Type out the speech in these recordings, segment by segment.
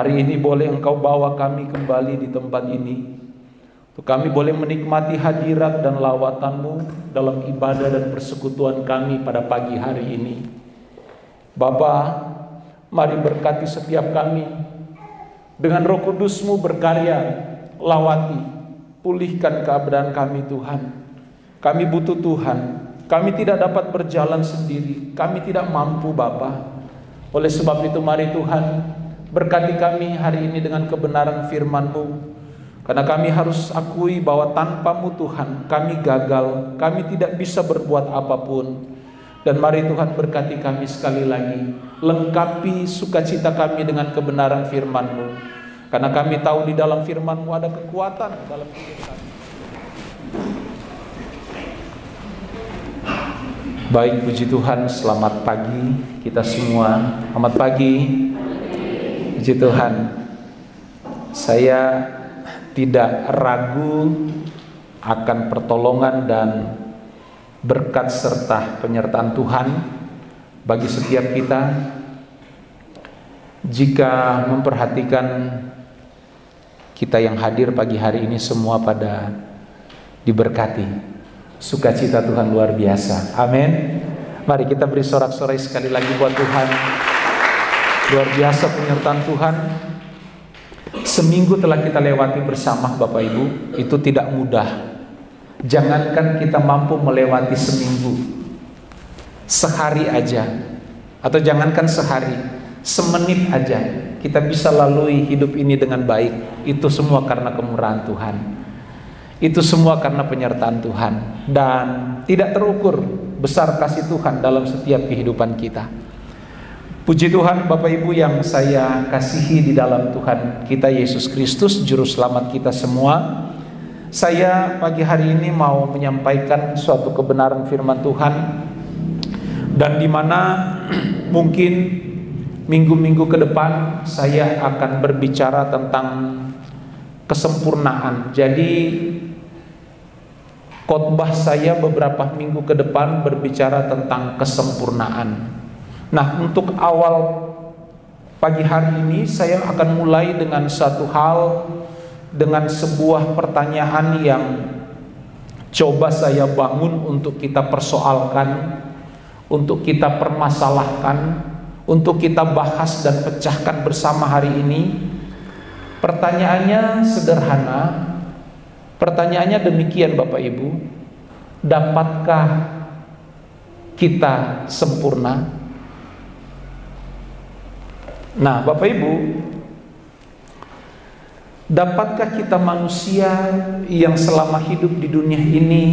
Hari ini boleh Engkau bawa kami kembali di tempat ini, untuk kami boleh menikmati hadirat dan lawatan-Mu dalam ibadah dan persekutuan kami pada pagi hari ini. Bapa, mari berkati setiap kami. Dengan Roh Kudus-Mu berkarya, lawati, pulihkan keadaan kami Tuhan. Kami butuh Tuhan. Kami tidak dapat berjalan sendiri. Kami tidak mampu Bapa. Oleh sebab itu mari Tuhan, berkati kami hari ini dengan kebenaran firman-Mu. Karena kami harus akui bahwa tanpa-Mu Tuhan, kami gagal. Kami tidak bisa berbuat apapun. Dan mari Tuhan berkati kami sekali lagi. Lengkapi sukacita kami dengan kebenaran firman-Mu. Karena kami tahu di dalam firman-Mu ada kekuatan dalam hidup kami. Baik, puji Tuhan, selamat pagi kita semua. Selamat pagi. Puji Tuhan. Saya tidak ragu akan pertolongan dan berkat serta penyertaan Tuhan bagi setiap kita jika memperhatikan kita yang hadir pagi hari ini semua pada diberkati. Sukacita Tuhan luar biasa. Amin. Mari kita beri sorak-sorai sekali lagi buat Tuhan. Luar biasa penyertaan Tuhan. Seminggu telah kita lewati bersama Bapak Ibu. Itu tidak mudah. Jangankan kita mampu melewati seminggu, sehari aja, atau jangankan sehari, semenit aja kita bisa lalui hidup ini dengan baik. Itu semua karena kemurahan Tuhan. Itu semua karena penyertaan Tuhan. Dan tidak terukur besar kasih Tuhan dalam setiap kehidupan kita. Puji Tuhan Bapak Ibu yang saya kasihi di dalam Tuhan kita Yesus Kristus, Juru Selamat kita semua. Saya pagi hari ini mau menyampaikan suatu kebenaran firman Tuhan. Dan di mana mungkin minggu-minggu ke depan saya akan berbicara tentang kesempurnaan. Jadi khotbah saya beberapa minggu ke depan berbicara tentang kesempurnaan. Nah, untuk awal pagi hari ini saya akan mulai dengan satu hal, dengan sebuah pertanyaan yang coba saya bangun untuk kita persoalkan, untuk kita permasalahkan, untuk kita bahas dan pecahkan bersama hari ini. Pertanyaannya sederhana. Pertanyaannya demikian Bapak Ibu, dapatkah kita sempurna? Nah Bapak Ibu, dapatkah kita manusia yang selama hidup di dunia ini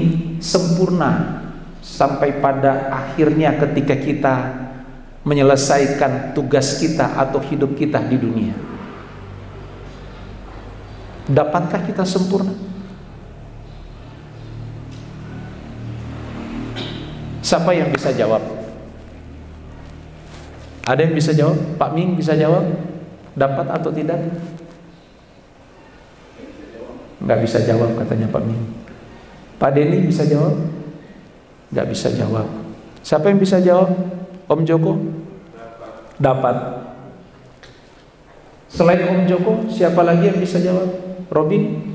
sempurna sampai pada akhirnya ketika kita menyelesaikan tugas kita atau hidup kita di dunia? Dapatkah kita sempurna? Siapa yang bisa jawab? Ada yang bisa jawab? Pak Ming bisa jawab? Dapat atau tidak? Nggak bisa jawab katanya Pak Ming. Pak Denny bisa jawab? Nggak bisa jawab. Siapa yang bisa jawab? Om Joko? Dapat. Selain Om Joko, siapa lagi yang bisa jawab? Robin?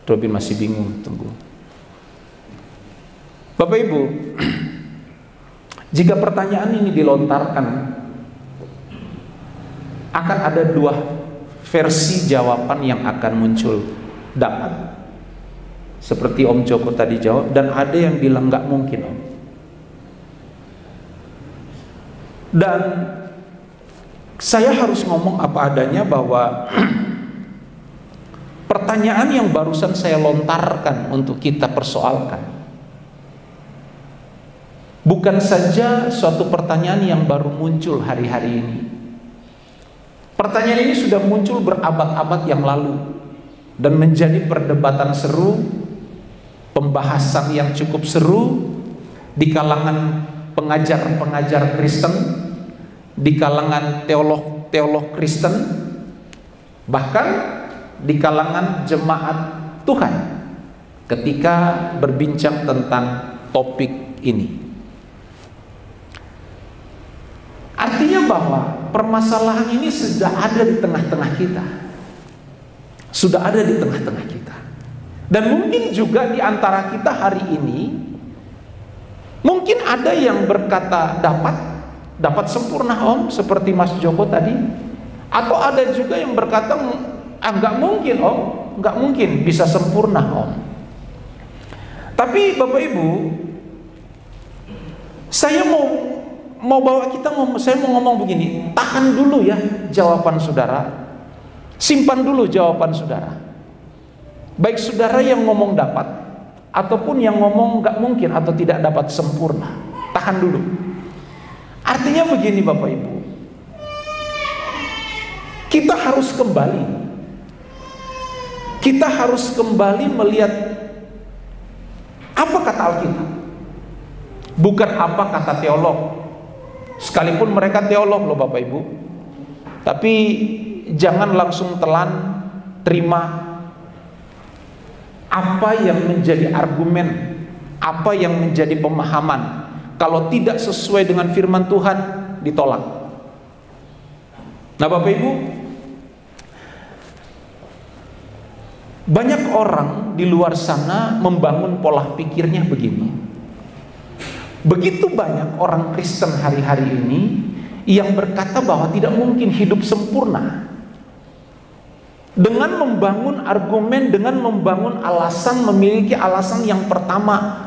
Robin masih bingung, tunggu. Bapak Ibu, jika pertanyaan ini dilontarkan, akan ada dua versi jawaban yang akan muncul. Dapat, seperti Om Joko tadi jawab, dan ada yang bilang nggak mungkin Om. Dan saya harus ngomong apa adanya bahwa pertanyaan yang barusan saya lontarkan untuk kita persoalkan bukan saja suatu pertanyaan yang baru muncul hari-hari ini. Pertanyaan ini sudah muncul berabad-abad yang lalu dan menjadi perdebatan seru, pembahasan yang cukup seru di kalangan pengajar-pengajar Kristen, di kalangan teolog-teolog Kristen, bahkan di kalangan jemaat Tuhan ketika berbincang tentang topik ini. Artinya bahwa permasalahan ini sudah ada di tengah-tengah kita. Sudah ada di tengah-tengah kita. Dan mungkin juga di antara kita hari ini, mungkin ada yang berkata dapat sempurna Om, seperti Mas Joko tadi. Atau ada juga yang berkata, nggak mungkin Om, nggak mungkin bisa sempurna Om. Tapi Bapak Ibu, saya mau bawa kita, saya mau ngomong begini, tahan dulu ya jawaban saudara, simpan dulu jawaban saudara. Baik saudara yang ngomong dapat, ataupun yang ngomong nggak mungkin atau tidak dapat sempurna, tahan dulu. Artinya begini Bapak Ibu, kita harus kembali melihat apa kata Alkitab, bukan apa kata teolog. Sekalipun mereka teolog loh Bapak Ibu, tapi jangan langsung telan terima apa yang menjadi argumen, apa yang menjadi pemahaman. Kalau tidak sesuai dengan firman Tuhan, ditolak. Nah Bapak Ibu, banyak orang di luar sana membangun pola pikirnya begini. Begitu banyak orang Kristen hari-hari ini yang berkata bahwa tidak mungkin hidup sempurna. Dengan membangun argumen, dengan membangun alasan, memiliki alasan yang pertama,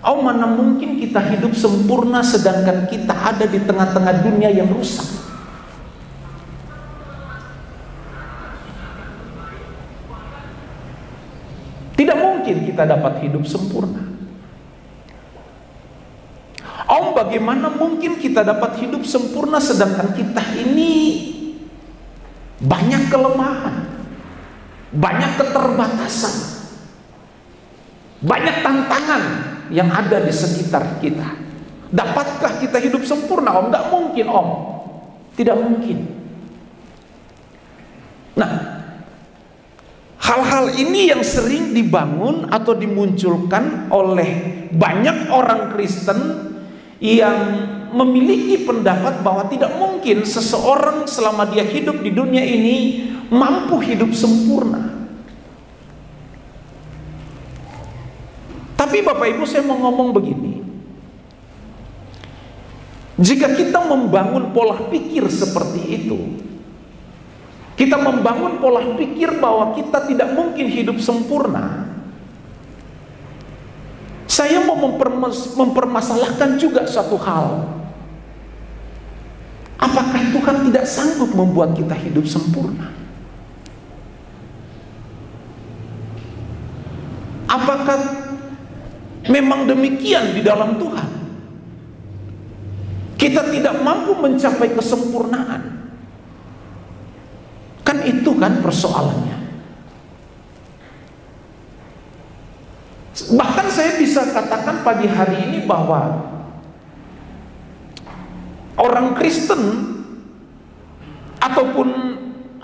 oh mana mungkin kita hidup sempurna sedangkan kita ada di tengah-tengah dunia yang rusak. Tidak mungkin kita dapat hidup sempurna. Oh bagaimana mungkin kita dapat hidup sempurna sedangkan kita ini banyak kelemahan, banyak keterbatasan, banyak tantangan yang ada di sekitar kita. Dapatkah kita hidup sempurna Om? Tidak mungkin Om, tidak mungkin. Nah, hal-hal ini yang sering dibangun atau dimunculkan oleh banyak orang Kristen yang memiliki pendapat bahwa tidak mungkin seseorang selama dia hidup di dunia ini mampu hidup sempurna. Tapi Bapak Ibu, saya mau ngomong begini, jika kita membangun pola pikir seperti itu, kita membangun pola pikir bahwa kita tidak mungkin hidup sempurna, saya mau mempermasalahkan juga satu hal. Apakah Tuhan tidak sanggup membuat kita hidup sempurna? Apakah memang demikian di dalam Tuhan? Kita tidak mampu mencapai kesempurnaan. Kan itu kan persoalannya. Bahkan saya bisa katakan pagi hari ini bahwa orang Kristen ataupun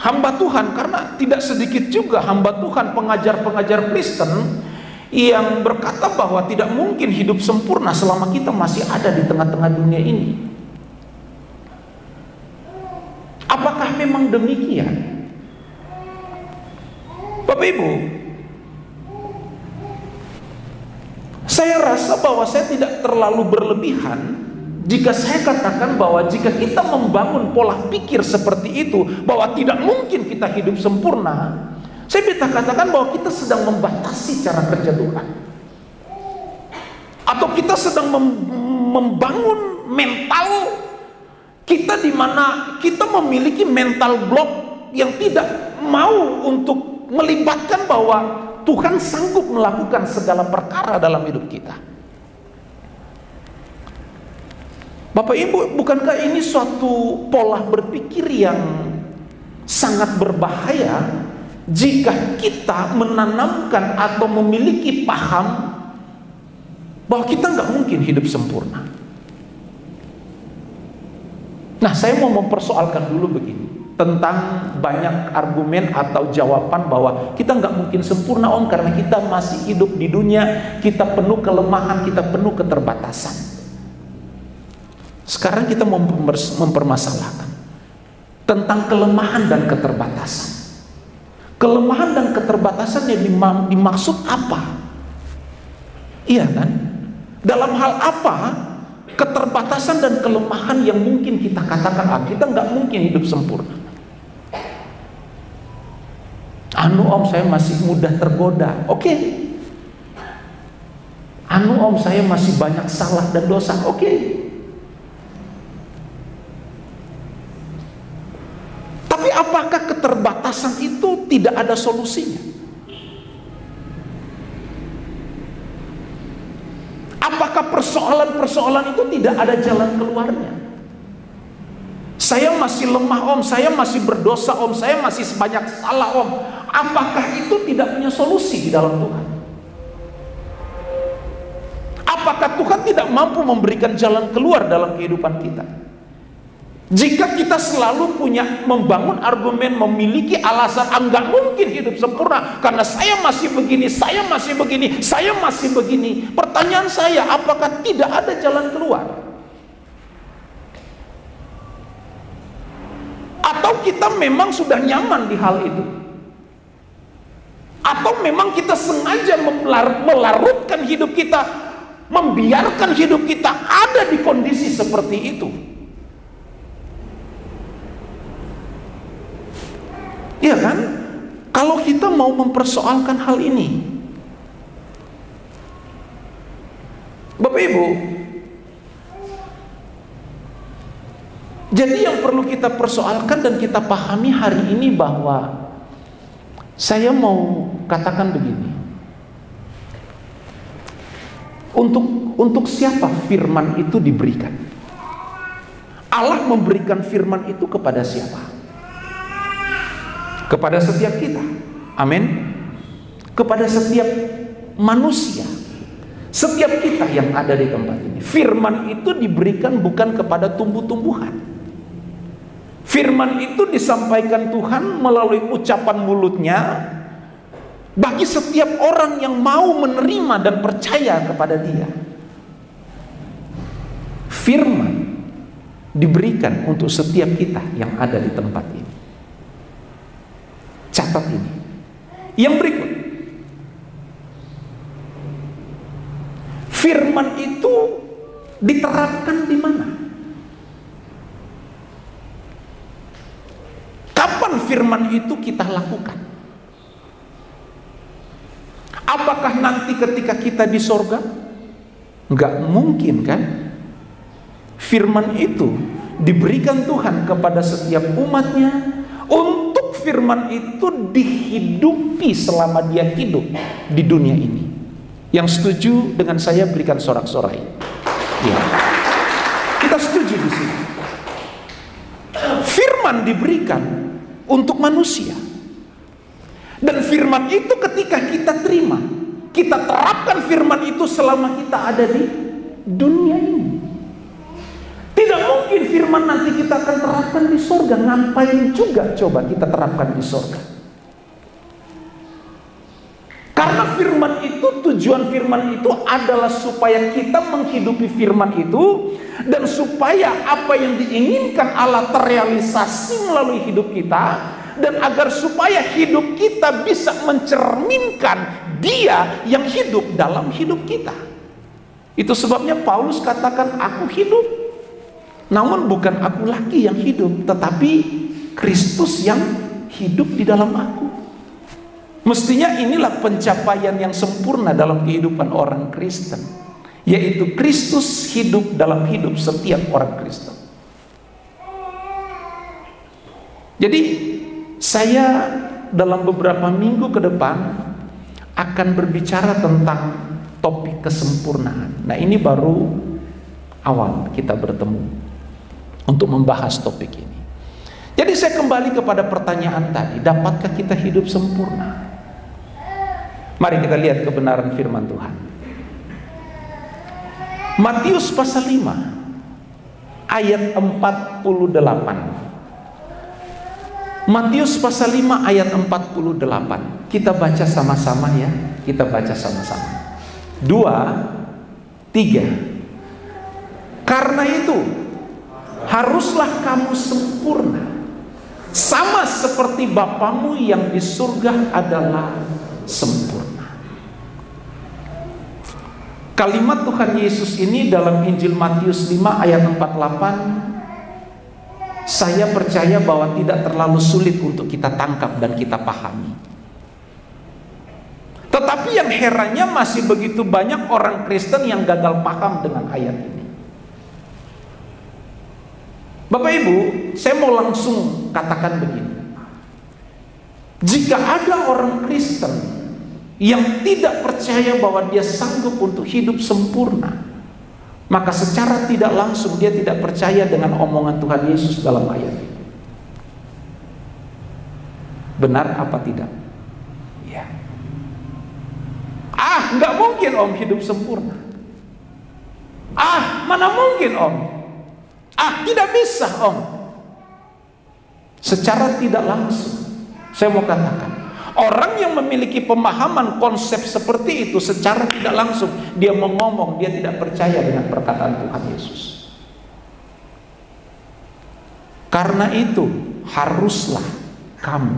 hamba Tuhan, karena tidak sedikit juga hamba Tuhan, pengajar-pengajar Kristen yang berkata bahwa tidak mungkin hidup sempurna selama kita masih ada di tengah-tengah dunia ini. Apakah memang demikian? Bapak Ibu, saya rasa bahwa saya tidak terlalu berlebihan jika saya katakan bahwa jika kita membangun pola pikir seperti itu, bahwa tidak mungkin kita hidup sempurna, saya bisa katakan bahwa kita sedang membatasi cara kerja Tuhan, atau kita sedang membangun mental kita di mana kita memiliki mental block yang tidak mau untuk melibatkan bahwa Tuhan sanggup melakukan segala perkara dalam hidup kita. Bapak Ibu, bukankah ini suatu pola berpikir yang sangat berbahaya jika kita menanamkan atau memiliki paham bahwa kita nggak mungkin hidup sempurna? Nah, saya mau mempersoalkan dulu begini, tentang banyak argumen atau jawaban bahwa kita nggak mungkin sempurna Om, karena kita masih hidup di dunia, kita penuh kelemahan, kita penuh keterbatasan. Sekarang kita mempermasalahkan, tentang kelemahan dan keterbatasan. Kelemahan dan keterbatasan yang dimaksud apa? Iya kan? Dalam hal apa keterbatasan dan kelemahan yang mungkin kita katakan, kita nggak mungkin hidup sempurna. Om, saya masih mudah tergoda. Oke. Om, saya masih banyak salah dan dosa. Oke. Tapi apakah keterbatasan itu tidak ada solusinya? Apakah persoalan-persoalan itu tidak ada jalan keluarnya? Saya masih lemah, Om, saya masih berdosa, Om, saya masih banyak salah, Om. Apakah itu tidak punya solusi di dalam Tuhan? Apakah Tuhan tidak mampu memberikan jalan keluar dalam kehidupan kita? Jika kita selalu membangun argumen, memiliki alasan, enggak mungkin hidup sempurna karena saya masih begini, saya masih begini, saya masih begini. Pertanyaan saya, apakah tidak ada jalan keluar? Atau kita memang sudah nyaman di hal itu? Atau memang kita sengaja melarutkan hidup kita, membiarkan hidup kita ada di kondisi seperti itu? Iya kan? Kalau kita mau mempersoalkan hal ini, Bapak Ibu, jadi yang perlu kita persoalkan dan kita pahami hari ini bahwa saya mau katakan begini. Untuk siapa firman itu diberikan? Allah memberikan firman itu kepada siapa? Kepada setiap kita. Amin. Kepada setiap manusia. Setiap kita yang ada di tempat ini. Firman itu diberikan bukan kepada tumbuh-tumbuhan. Firman itu disampaikan Tuhan melalui ucapan mulutnya bagi setiap orang yang mau menerima dan percaya kepada Dia. Firman diberikan untuk setiap kita yang ada di tempat ini. Catat ini. Yang berikut. Firman itu diterapkan di mana? Kapan firman itu kita lakukan? Apakah nanti ketika kita di sorga? Enggak mungkin kan? Firman itu diberikan Tuhan kepada setiap umatnya untuk firman itu dihidupi selama dia hidup di dunia ini. Yang setuju dengan saya berikan sorak-sorai. Ya. Kita setuju di sini. Firman diberikan untuk manusia. Dan firman itu ketika kita terima, kita terapkan firman itu selama kita ada di dunia ini. Tidak mungkin firman nanti kita akan terapkan di sorga. Ngapain juga coba kita terapkan di sorga? Karena firman itu, tujuan firman itu adalah supaya kita menghidupi firman itu, dan supaya apa yang diinginkan Allah terrealisasi melalui hidup kita, dan agar supaya hidup kita bisa mencerminkan Dia yang hidup dalam hidup kita. Itu sebabnya Paulus katakan, aku hidup, namun bukan aku lagi yang hidup, tetapi Kristus yang hidup di dalam aku. Mestinya inilah pencapaian yang sempurna dalam kehidupan orang Kristen, yaitu Kristus hidup dalam hidup setiap orang Kristen. Jadi saya dalam beberapa minggu ke depan akan berbicara tentang topik kesempurnaan. Nah, ini baru awal kita bertemu untuk membahas topik ini. Jadi saya kembali kepada pertanyaan tadi, dapatkah kita hidup sempurna? Mari kita lihat kebenaran firman Tuhan. Matius pasal 5 ayat 48. Matius pasal 5 ayat 48. Kita baca sama-sama ya. Kita baca sama-sama. 2, 3. Karena itu haruslah kamu sempurna sama seperti Bapamu yang di surga adalah sempurna. Kalimat Tuhan Yesus ini dalam Injil Matius 5 ayat 48, saya percaya bahwa tidak terlalu sulit untuk kita tangkap dan kita pahami. Tetapi yang herannya masih begitu banyak orang Kristen yang gagal paham dengan ayat ini. Bapak Ibu, saya mau langsung katakan begini. Jika ada orang Kristen yang tidak percaya bahwa dia sanggup untuk hidup sempurna, maka secara tidak langsung dia tidak percaya dengan omongan Tuhan Yesus dalam ayat ini. Benar apa tidak? Ya. Nggak mungkin Om hidup sempurna. Mana mungkin Om? Tidak bisa Om. Secara tidak langsung, saya mau katakan, orang yang memiliki pemahaman konsep seperti itu secara tidak langsung, dia mengomong, dia tidak percaya dengan perkataan Tuhan Yesus. Karena itu, haruslah kamu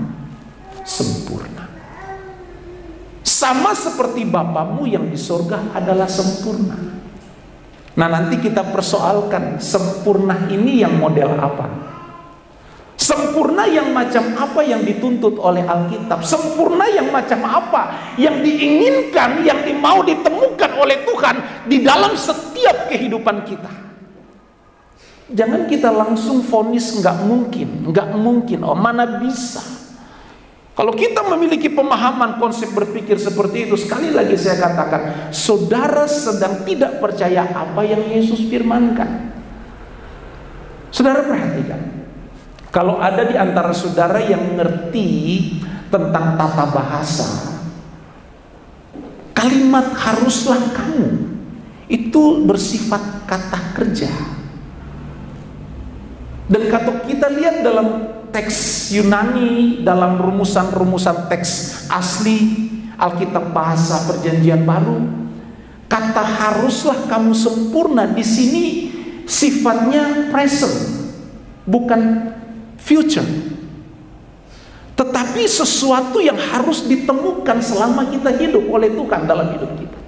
sempurna. Sama seperti Bapamu yang di sorga adalah sempurna. Nah, nanti kita persoalkan, sempurna ini yang model apa? Sempurna yang macam apa yang dituntut oleh Alkitab? Sempurna yang macam apa yang diinginkan, yang mau ditemukan oleh Tuhan di dalam setiap kehidupan kita? Jangan kita langsung vonis nggak mungkin. Oh, mana bisa? Kalau kita memiliki pemahaman konsep berpikir seperti itu, sekali lagi saya katakan, saudara sedang tidak percaya apa yang Yesus firmankan. Saudara perhatikan. Kalau ada di antara saudara yang ngerti tentang tata bahasa, kalimat haruslah kamu itu bersifat kata kerja. Dan kalau kita lihat dalam teks Yunani, dalam rumusan-rumusan teks asli Alkitab bahasa Perjanjian Baru, kata haruslah kamu sempurna di sini sifatnya present, bukan future, tetapi sesuatu yang harus ditemukan selama kita hidup oleh Tuhan dalam hidup kita.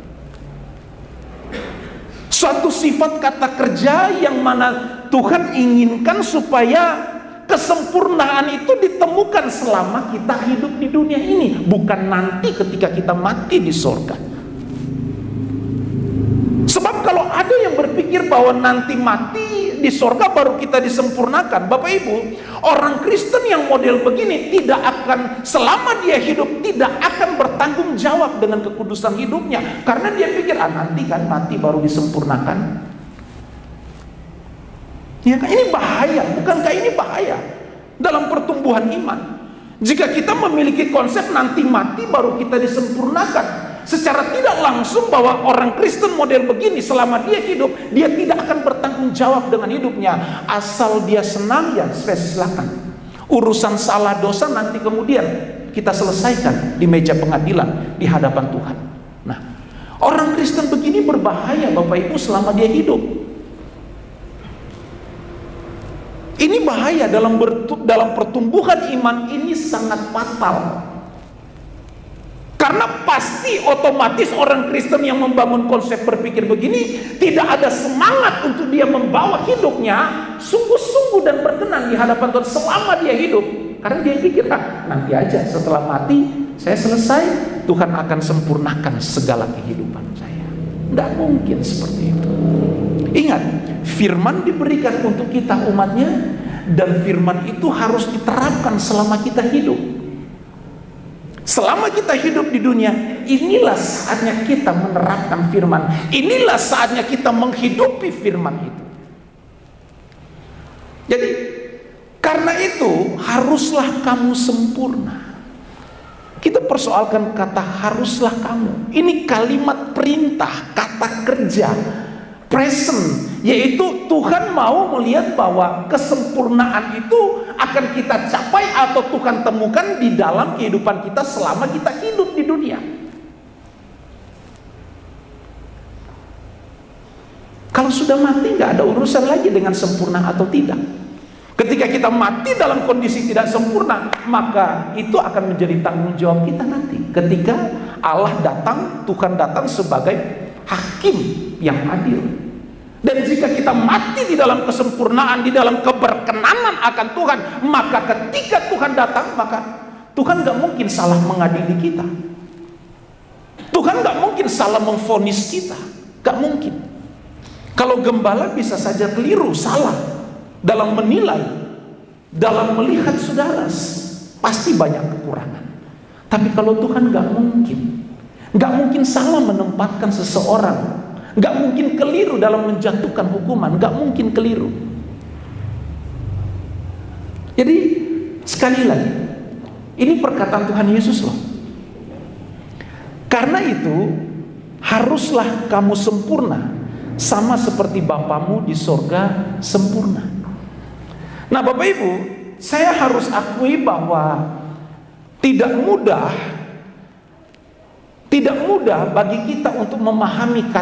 Suatu sifat kata kerja yang mana Tuhan inginkan supaya kesempurnaan itu ditemukan selama kita hidup di dunia ini, bukan nanti ketika kita mati di sorga. Sebab kalau ada yang berpikir bahwa nanti mati di sorga baru kita disempurnakan, Bapak Ibu, orang Kristen yang model begini tidak akan, selama dia hidup, tidak akan bertanggung jawab dengan kekudusan hidupnya, karena dia pikir nanti kan mati baru disempurnakan. Ya kan, ini bahaya, bukankah ini bahaya dalam pertumbuhan iman? Jika kita memiliki konsep nanti mati baru kita disempurnakan, secara tidak langsung bahwa orang Kristen model begini selama dia hidup, dia tidak akan bertanggung jawab dengan hidupnya. Asal dia senang, ya silakan. Urusan salah dosa nanti kemudian kita selesaikan di meja pengadilan di hadapan Tuhan. Nah, orang Kristen begini berbahaya Bapak Ibu selama dia hidup. Ini bahaya dalam pertumbuhan iman, ini sangat fatal. Karena pasti otomatis orang Kristen yang membangun konsep berpikir begini tidak ada semangat untuk dia membawa hidupnya sungguh-sungguh dan berkenan di hadapan Tuhan selama dia hidup. Karena dia pikir, nanti aja setelah mati saya selesai, Tuhan akan sempurnakan segala kehidupan saya. Tidak mungkin seperti itu. Ingat, firman diberikan untuk kita umatnya, dan firman itu harus diterapkan selama kita hidup. Selama kita hidup di dunia, inilah saatnya kita menerapkan firman. Inilah saatnya kita menghidupi firman itu. Jadi, karena itu haruslah kamu sempurna. Kita persoalkan kata haruslah kamu. Ini kalimat perintah, kata kerja, present, yaitu Tuhan mau melihat bahwa kesempurnaan itu akan kita capai atau Tuhan temukan di dalam kehidupan kita selama kita hidup di dunia. Kalau sudah mati nggak ada urusan lagi dengan sempurna atau tidak. Ketika Ketika kita mati dalam kondisi tidak sempurna, maka itu akan menjadi tanggung jawab kita nanti. Ketika Allah datang, Tuhan datang sebagai hakim yang adil. Dan jika kita mati di dalam kesempurnaan, di dalam keberkenanan akan Tuhan, maka ketika Tuhan datang, maka Tuhan gak mungkin salah mengadili kita. Tuhan gak mungkin salah memvonis kita. Gak mungkin. Kalau gembala bisa saja keliru, salah dalam menilai, dalam melihat saudara, pasti banyak kekurangan. Tapi kalau Tuhan gak mungkin salah menempatkan seseorang, gak mungkin keliru dalam menjatuhkan hukuman, gak mungkin keliru. Jadi sekali lagi, ini perkataan Tuhan Yesus loh. Karena itu haruslah kamu sempurna, sama seperti Bapamu di sorga sempurna. Nah Bapak Ibu, saya harus akui bahwa tidak mudah bagi kita untuk memahami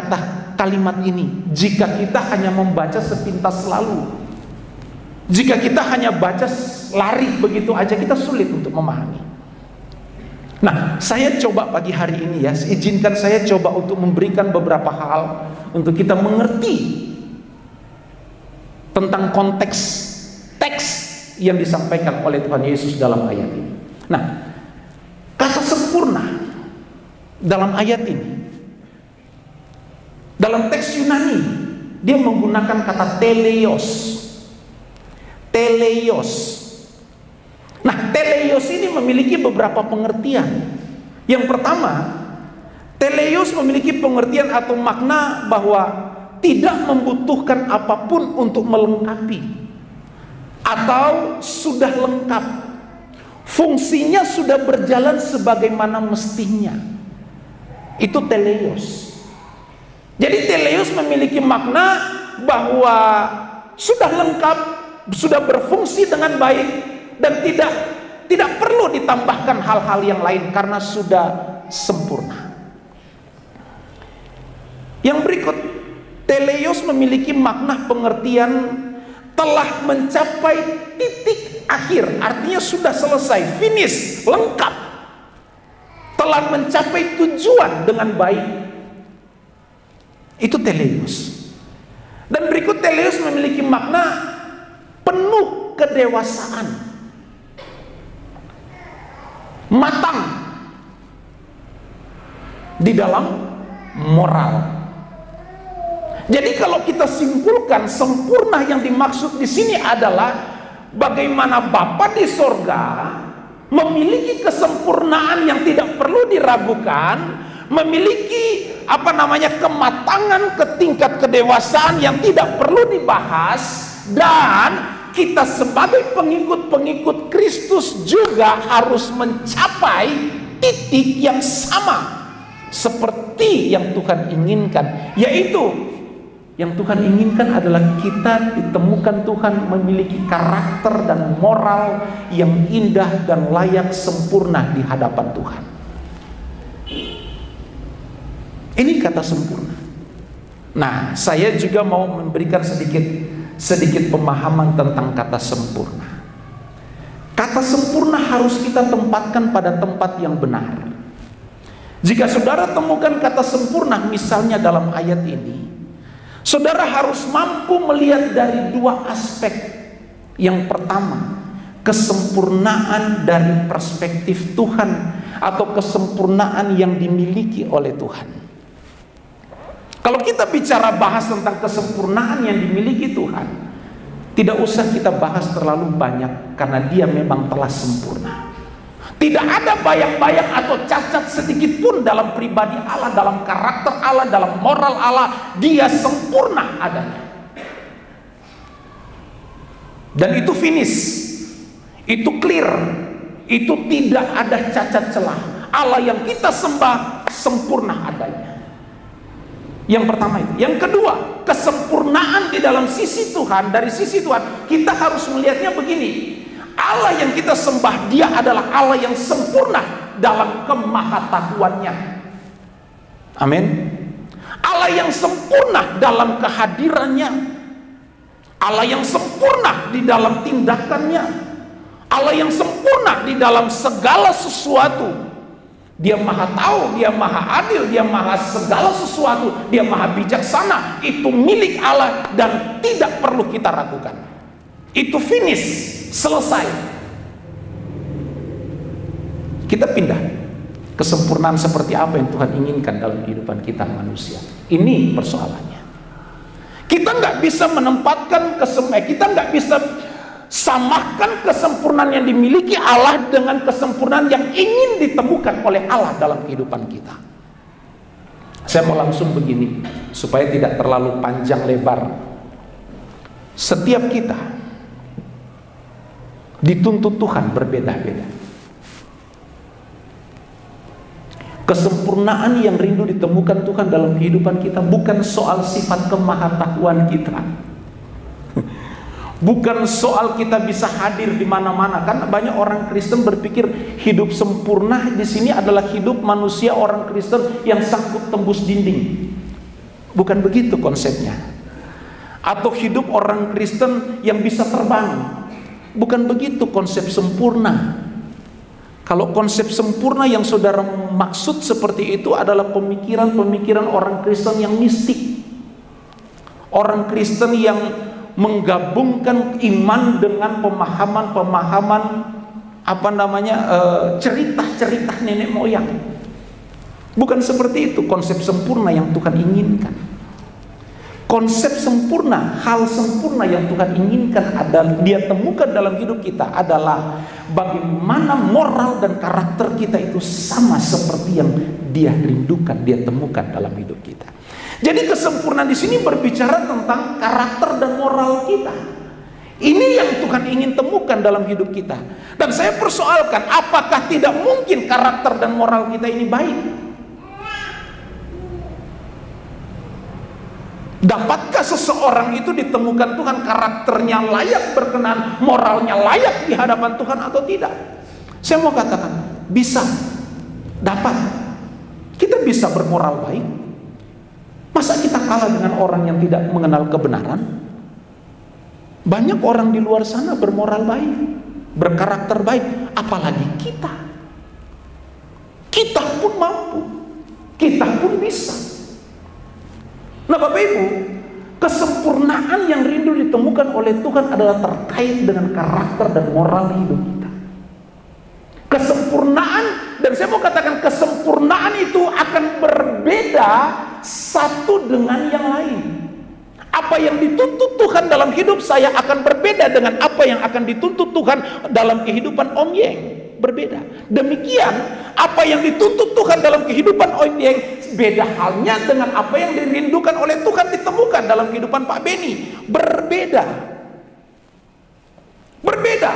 kalimat ini jika kita hanya membaca sepintas lalu. Jika kita hanya baca lari begitu aja, kita sulit untuk memahami. Nah, saya coba pagi hari ini ya, izinkan saya coba untuk memberikan beberapa hal untuk kita mengerti tentang konteks teks yang disampaikan oleh Tuhan Yesus dalam ayat ini. Nah, kata sempurna dalam ayat ini, dalam teks Yunani, dia menggunakan kata teleios. Teleios. Nah, teleios ini memiliki beberapa pengertian. Yang pertama, teleios memiliki pengertian atau makna bahwa tidak membutuhkan apapun untuk melengkapi, atau sudah lengkap, fungsinya sudah berjalan sebagaimana mestinya. Itu teleios. Jadi teleios memiliki makna bahwa sudah lengkap, sudah berfungsi dengan baik, dan tidak perlu ditambahkan hal-hal yang lain karena sudah sempurna. Yang berikut, teleios memiliki makna pengertian telah mencapai titik akhir, artinya sudah selesai, finish, lengkap, telah mencapai tujuan dengan baik. Itu teleios. Dan berikut, teleios memiliki makna penuh kedewasaan, matang di dalam moral. Jadi kalau kita simpulkan, sempurna yang dimaksud di sini adalah bagaimana Bapa di sorga memiliki kesempurnaan yang tidak perlu diragukan, memiliki kematangan ke tingkat kedewasaan yang tidak perlu dibahas, dan kita sebagai pengikut-pengikut Kristus juga harus mencapai titik yang sama seperti yang Tuhan inginkan, yaitu yang Tuhan inginkan adalah kita ditemukan Tuhan memiliki karakter dan moral yang indah dan layak sempurna di hadapan Tuhan. Ini kata sempurna. Nah, saya juga mau memberikan sedikit pemahaman tentang kata sempurna. Kata sempurna harus kita tempatkan pada tempat yang benar. Jika saudara temukan kata sempurna misalnya dalam ayat ini, saudara harus mampu melihat dari dua aspek. Yang pertama, kesempurnaan dari perspektif Tuhan atau kesempurnaan yang dimiliki oleh Tuhan. Kalau kita bicara bahas tentang kesempurnaan yang dimiliki Tuhan, tidak usah kita bahas terlalu banyak karena dia memang telah sempurna. Tidak ada bayang-bayang atau cacat sedikit pun dalam pribadi Allah, dalam karakter Allah, dalam moral Allah. Dia sempurna adanya. Dan itu finish, itu clear, itu tidak ada cacat celah. Allah yang kita sembah sempurna adanya. Yang pertama itu. Yang kedua, kesempurnaan di dalam sisi Tuhan, dari sisi Tuhan kita harus melihatnya begini. Allah yang kita sembah, dia adalah Allah yang sempurna dalam kemahatauannya. Amin. Allah yang sempurna dalam kehadirannya. Allah yang sempurna di dalam tindakannya, Allah yang sempurna di dalam segala sesuatu. Dia maha tahu, dia maha adil, dia maha segala sesuatu, dia maha bijaksana. Itu milik Allah dan tidak perlu kita ragukan. Itu finish, selesai. Kita pindah. Kesempurnaan seperti apa yang Tuhan inginkan dalam kehidupan kita manusia. Ini persoalannya. Kita nggak bisa menempatkan kita nggak bisa samakan kesempurnaan yang dimiliki Allah dengan kesempurnaan yang ingin ditemukan oleh Allah dalam kehidupan kita. Saya mau langsung begini supaya tidak terlalu panjang lebar. Setiap kita dituntut Tuhan berbeda-beda. Kesempurnaan yang rindu ditemukan Tuhan dalam kehidupan kita bukan soal sifat kemahatauan kita. Bukan soal kita bisa hadir di mana-mana. Karena banyak orang Kristen berpikir hidup sempurna di sini adalah hidup manusia orang Kristen yang sanggup tembus dinding. Bukan begitu konsepnya. Atau hidup orang Kristen yang bisa terbang. Bukan begitu konsep sempurna. Kalau konsep sempurna yang saudara maksud seperti itu adalah pemikiran-pemikiran orang Kristen yang mistik. Orang Kristen yang menggabungkan iman dengan pemahaman-pemahaman cerita-cerita nenek moyang. Bukan seperti itu konsep sempurna yang Tuhan inginkan. Konsep sempurna, hal sempurna yang Tuhan inginkan adalah dia temukan dalam hidup kita adalah bagaimana moral dan karakter kita itu sama seperti yang dia rindukan, dia temukan dalam hidup kita. Jadi kesempurnaan di sini berbicara tentang karakter dan moral kita. Ini yang Tuhan ingin temukan dalam hidup kita. Dan saya persoalkan, apakah tidak mungkin karakter dan moral kita ini baik? Dapatkah seseorang itu ditemukan Tuhan karakternya layak berkenan, moralnya layak di hadapan Tuhan atau tidak? Saya mau katakan, bisa, dapat. Kita bisa bermoral baik. Masa kita kalah dengan orang yang tidak mengenal kebenaran? Banyak orang di luar sana bermoral baik, berkarakter baik, apalagi kita. Kita pun mampu, kita pun bisa. Nah Bapak Ibu, kesempurnaan yang rindu ditemukan oleh Tuhan adalah terkait dengan karakter dan moral hidup kita. Kesempurnaan, dan saya mau katakan kesempurnaan itu akan berbeda satu dengan yang lain. Apa yang dituntut Tuhan dalam hidup saya akan berbeda dengan apa yang akan dituntut Tuhan dalam kehidupan Om Yeng. Berbeda. Demikian apa yang dituntut Tuhan dalam kehidupan Om Yeng beda halnya dengan apa yang dirindukan oleh Tuhan ditemukan dalam kehidupan Pak Beni. Berbeda. Berbeda.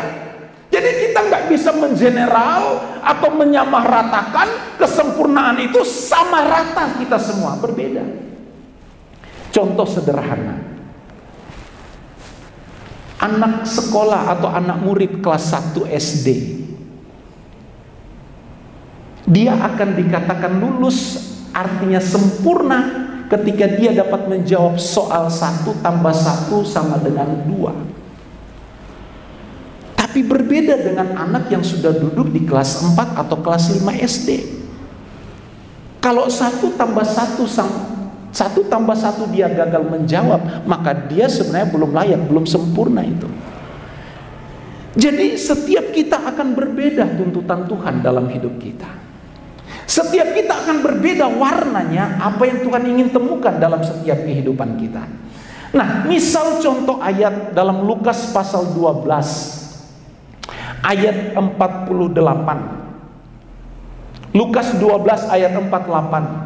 Jadi kita nggak bisa mengeneral atau menyamaratakan kesempurnaan itu sama rata kita semua, berbeda. Contoh sederhana, anak sekolah atau anak murid kelas 1 SD, dia akan dikatakan lulus, artinya sempurna ketika dia dapat menjawab soal 1 tambah 1 sama dengan 2. Tapi berbeda dengan anak yang sudah duduk di kelas 4 atau kelas 5 SD. Kalau 1 tambah 1 dia gagal menjawab, maka dia sebenarnya belum layak, belum sempurna itu. Jadi setiap kita akan berbeda tuntutan Tuhan dalam hidup kita. Setiap kita akan berbeda warnanya apa yang Tuhan ingin temukan dalam setiap kehidupan kita. Nah, misal contoh ayat dalam Lukas pasal 12 ayat 48. Lukas 12 ayat 48.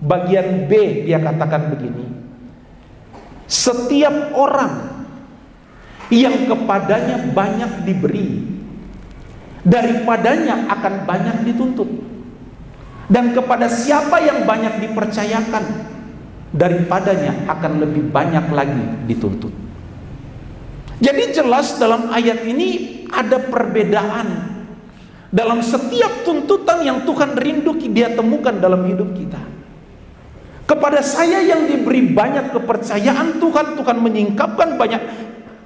Bagian B dia katakan begini. Setiap orang yang kepadanya banyak diberi, daripadanya akan banyak dituntut. Dan kepada siapa yang banyak dipercayakan, daripadanya akan lebih banyak lagi dituntut. Jadi jelas dalam ayat ini ada perbedaan dalam setiap tuntutan yang Tuhan rindu dia temukan dalam hidup kita. Kepada saya yang diberi banyak kepercayaan Tuhan, Tuhan menyingkapkan banyak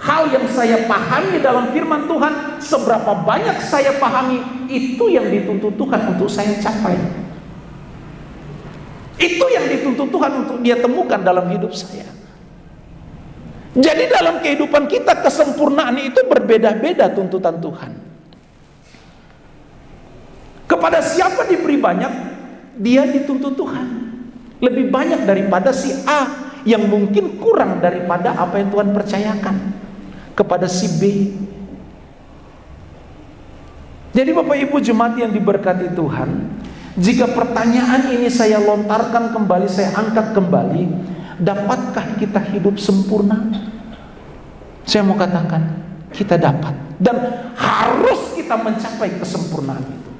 hal yang saya pahami dalam firman Tuhan, seberapa banyak saya pahami, itu yang dituntut Tuhan untuk saya capai. Itu yang dituntut Tuhan untuk dia temukan dalam hidup saya. Jadi dalam kehidupan kita, kesempurnaan itu berbeda-beda tuntutan Tuhan. Kepada siapa diberi banyak, dia dituntut Tuhan lebih banyak daripada si A yang mungkin kurang daripada apa yang Tuhan percayakan kepada si B. Jadi Bapak Ibu jemaat yang diberkati Tuhan, jika pertanyaan ini saya lontarkan kembali, saya angkat kembali, dapatkah kita hidup sempurna? Saya mau katakan, kita dapat. Dan harus kita mencapai kesempurnaan itu.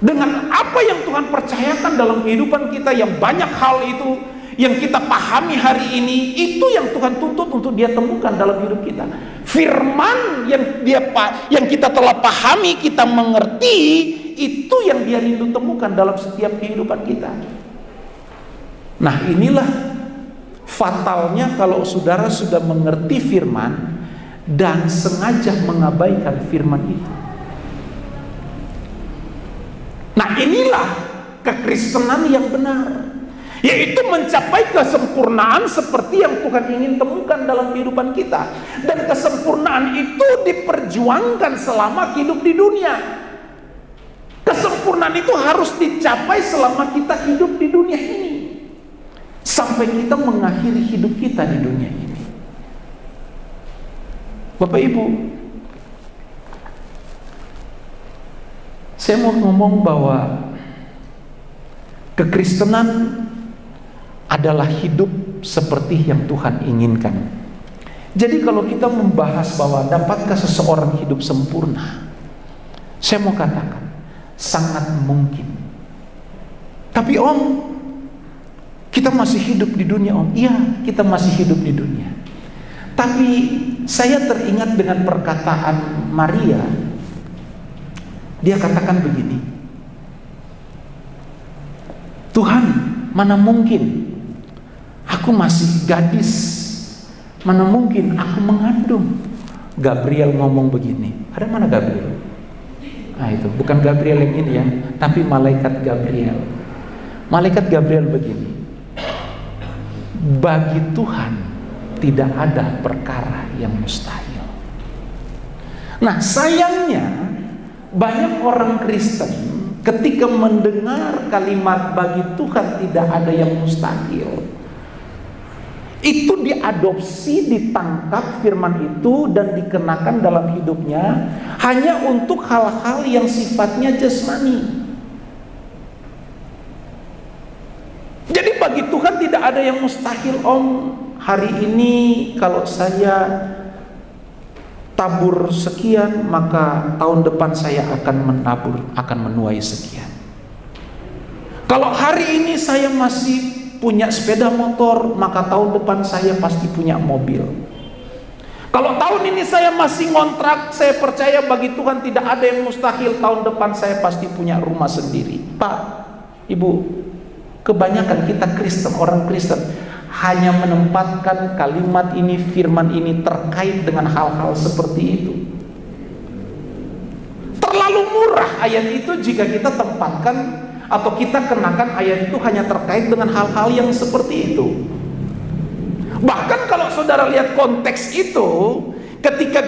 Dengan apa yang Tuhan percayakan dalam kehidupan kita, yang banyak hal itu yang kita pahami hari ini, itu yang Tuhan tuntut untuk dia temukan dalam hidup kita. Firman yang kita telah pahami, kita mengerti, itu yang dia rindu temukan dalam setiap kehidupan kita. Nah, inilah fatalnya kalau saudara sudah mengerti firman dan sengaja mengabaikan firman itu. Nah, inilah kekristenan yang benar, yaitu mencapai kesempurnaan seperti yang Tuhan ingin temukan dalam kehidupan kita. Dan kesempurnaan itu diperjuangkan selama hidup di dunia. Kesempurnaan itu harus dicapai selama kita hidup di dunia ini, sampai kita mengakhiri hidup kita di dunia ini. Bapak Ibu, saya mau ngomong bahwa kekristenan adalah hidup seperti yang Tuhan inginkan. Jadi kalau kita membahas bahwa dapatkah seseorang hidup sempurna, saya mau katakan sangat mungkin. Tapi Om, kita masih hidup di dunia Om. Iya, kita masih hidup di dunia. Tapi saya teringat dengan perkataan Maria. Dia katakan begini, Tuhan, mana mungkin aku masih gadis, mana mungkin aku mengandung. Gabriel ngomong begini. Ada mana Gabriel? Nah itu, bukan Gabriel yang ini ya, tapi malaikat Gabriel. Malaikat Gabriel begini, bagi Tuhan tidak ada perkara yang mustahil. Nah sayangnya, banyak orang Kristen ketika mendengar kalimat bagi Tuhan tidak ada yang mustahil, itu diadopsi, ditangkap firman itu dan dikenakan dalam hidupnya hanya untuk hal-hal yang sifatnya jasmani. Jadi bagi Tuhan tidak ada yang mustahil. Om, hari ini kalau saya tabur sekian, maka tahun depan saya akan menuai sekian. Kalau hari ini saya masih punya sepeda motor, maka tahun depan saya pasti punya mobil. Kalau tahun ini saya masih ngontrak, saya percaya bagi Tuhan tidak ada yang mustahil, tahun depan saya pasti punya rumah sendiri. Pak, Ibu, kebanyakan kita Kristen, orang Kristen hanya menempatkan kalimat ini, firman ini terkait dengan hal-hal seperti itu. Terlalu murah ayat itu jika kita tempatkan atau kita kenakan ayat itu hanya terkait dengan hal-hal yang seperti itu. Bahkan kalau saudara lihat konteks itu, ketika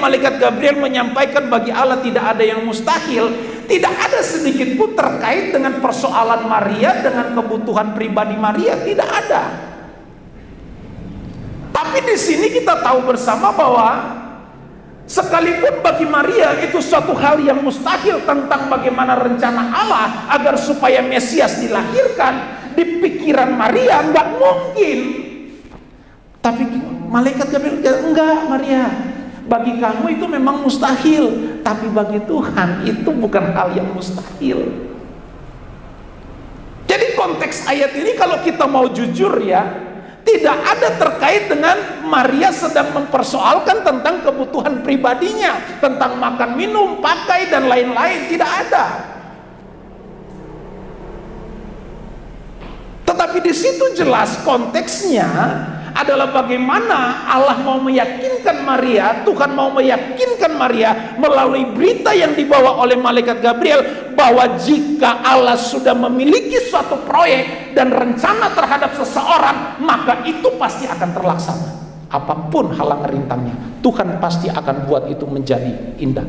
malaikat Gabriel menyampaikan bagi Allah tidak ada yang mustahil, tidak ada sedikit pun terkait dengan persoalan Maria, dengan kebutuhan pribadi Maria, tidak ada. Tapi di sini kita tahu bersama bahwa sekalipun bagi Maria itu suatu hal yang mustahil tentang bagaimana rencana Allah agar supaya Mesias dilahirkan, di pikiran Maria nggak mungkin. Tapi malaikat Gabriel bilang, enggak Maria, bagi kamu itu memang mustahil, tapi bagi Tuhan itu bukan hal yang mustahil. Jadi konteks ayat ini kalau kita mau jujur ya, tidak ada terkait dengan Maria sedang mempersoalkan tentang kebutuhan pribadinya, tentang makan, minum, pakai dan lain-lain, tidak ada. Tetapi di situ jelas konteksnya adalah bagaimana Allah mau meyakinkan Maria, Tuhan mau meyakinkan Maria melalui berita yang dibawa oleh malaikat Gabriel, bahwa jika Allah sudah memiliki suatu proyek dan rencana terhadap seseorang, maka itu pasti akan terlaksana. Apapun halang rintangnya, Tuhan pasti akan buat itu menjadi indah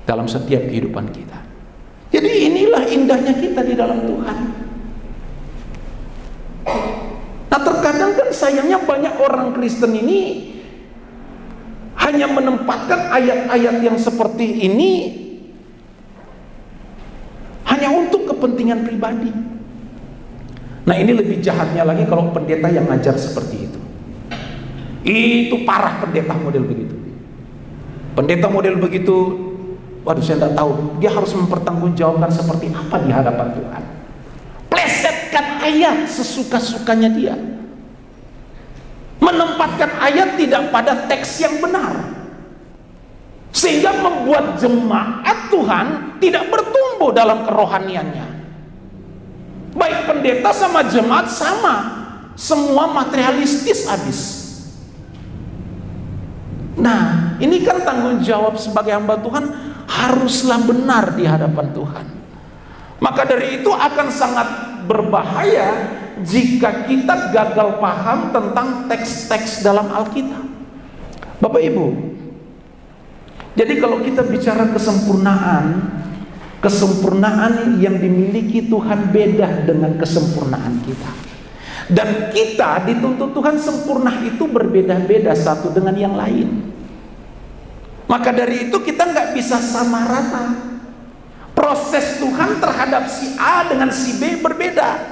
dalam setiap kehidupan kita. Jadi inilah indahnya kita di dalam Tuhan. Nah, terkadang kan sayangnya banyak orang Kristen ini hanya menempatkan ayat-ayat yang seperti ini hanya untuk kepentingan pribadi. Nah, ini lebih jahatnya lagi kalau pendeta yang ngajar seperti itu. Itu parah pendeta model begitu. Pendeta model begitu, waduh, saya tidak tahu dia harus mempertanggungjawabkan seperti apa di hadapan Tuhan. Plesetkan ayat sesuka-sukanya dia, menempatkan ayat tidak pada teks yang benar, sehingga membuat jemaat Tuhan tidak bertumbuh dalam kerohaniannya. Baik pendeta sama jemaat sama, semua materialistis habis. Nah, ini kan tanggung jawab sebagai hamba Tuhan, haruslah benar di hadapan Tuhan. Maka dari itu akan sangat berbahaya jika kita gagal paham tentang teks-teks dalam Alkitab. Bapak Ibu, jadi kalau kita bicara kesempurnaan yang dimiliki Tuhan beda dengan kesempurnaan kita. Dan kita dituntut Tuhan sempurna itu berbeda-beda satu dengan yang lain. Maka dari itu kita nggak bisa sama rata. Proses Tuhan terhadap si A dengan si B berbeda.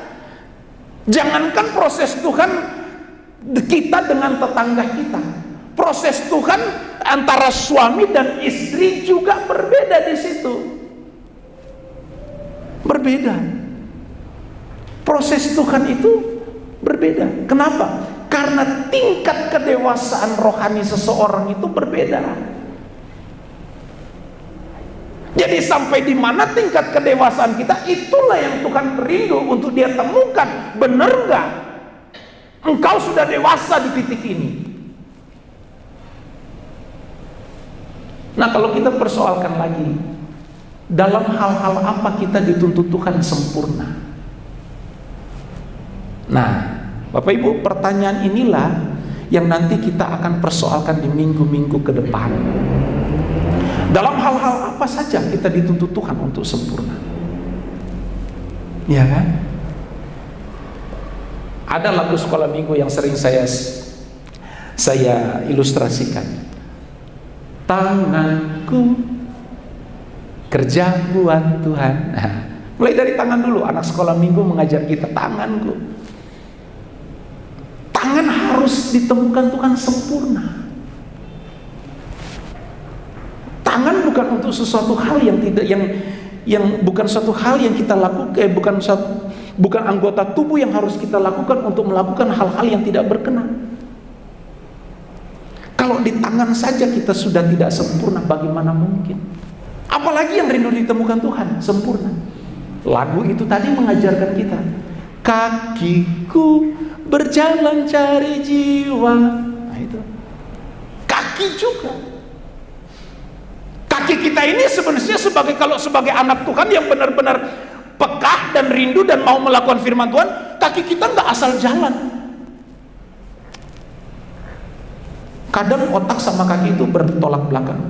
Jangankan proses Tuhan kita dengan tetangga kita, proses Tuhan antara suami dan istri juga berbeda di situ. Berbeda. Proses Tuhan itu berbeda. Kenapa? Karena tingkat kedewasaan rohani seseorang itu berbeda. Jadi sampai di mana tingkat kedewasaan kita, itulah yang Tuhan rindu untuk dia temukan. Benar nggak engkau sudah dewasa di titik ini? Nah, kalau kita persoalkan lagi, dalam hal-hal apa kita dituntut Tuhan sempurna? Nah, Bapak Ibu, pertanyaan inilah yang nanti kita akan persoalkan di minggu-minggu ke depan. Dalam hal-hal apa saja kita dituntut Tuhan untuk sempurna? Ya kan? Ada lagu sekolah minggu yang sering saya ilustrasikan. Tanganku kerja buat Tuhan. Nah, mulai dari tangan dulu. Anak sekolah minggu mengajar kita, tanganku. Tangan harus ditemukan Tuhan sempurna. Tangan bukan untuk sesuatu hal yang tidak yang bukan suatu hal yang kita lakukan, bukan anggota tubuh yang harus kita lakukan untuk melakukan hal-hal yang tidak berkenan. Kalau di tangan saja kita sudah tidak sempurna, bagaimana mungkin? Apalagi yang rindu ditemukan Tuhan sempurna. Lagu itu tadi mengajarkan kita, kakiku berjalan cari jiwa. Nah itu kaki juga. Kaki kita ini sebenarnya sebagai anak Tuhan yang benar-benar peka dan rindu dan mau melakukan firman Tuhan, kaki kita nggak asal jalan. Kadang otak sama kaki itu bertolak belakang.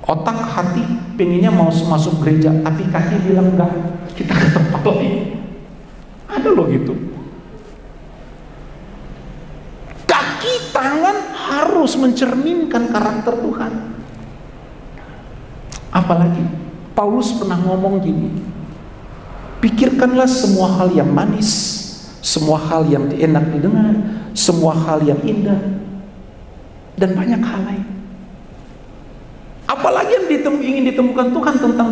Otak hati pengennya mau masuk gereja, tapi kaki bilang enggak, kita ke tempat lain. Ada loh gitu. Kaki tangan harus mencerminkan karakter Tuhan. Apalagi Paulus pernah ngomong gini, pikirkanlah semua hal yang manis, semua hal yang enak didengar, semua hal yang indah, dan banyak hal lain. Apalagi yang ingin ditemukan Tuhan tentang